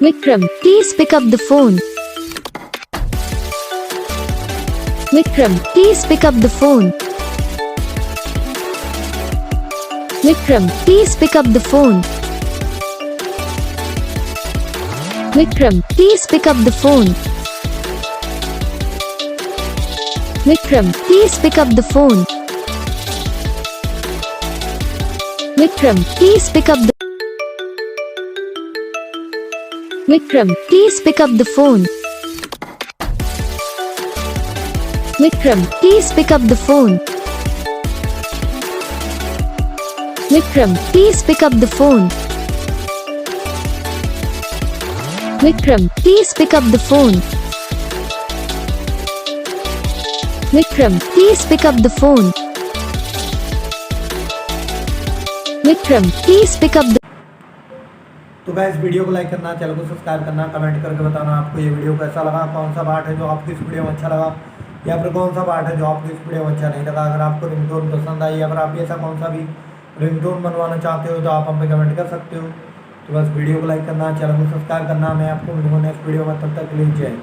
Vikram, please pick up the phone. Vikram, please pick up the phone. Vikram, please pick up the phone. Vikram, please pick up the phone. Vikram, please pick up the phone. Vikram, please pick up the Vikram, please pick up the phone. Vikram, please pick up the phone. Vikram, please pick up the phone. Vikram, please pick up the phone. Vikram, please pick up the phone. Vikram, please pick up the तो guys video को like करना, channel को subscribe करना, comment करके बताना आपको ये video कैसा लगा, कौन सा पार्ट है जो आपको इस वीडियो में अच्छा लगा या फिर कौन सा पार्ट है जो आपको इस वीडियो में अच्छा नहीं लगा। अगर आपको रिंगटोन पसंद आई या फिर आप ऐसा कौन सा भी रिंगटोन बनवाना चाहते हो तो आप हम पे कमेंट कर सकते हो। तो बस वीडियो को लाइक करना, चैनल को सब्सक्राइब करना। मैं आपको मिलूंगा नेक्स्ट वीडियो में, तब तक के लिए जय।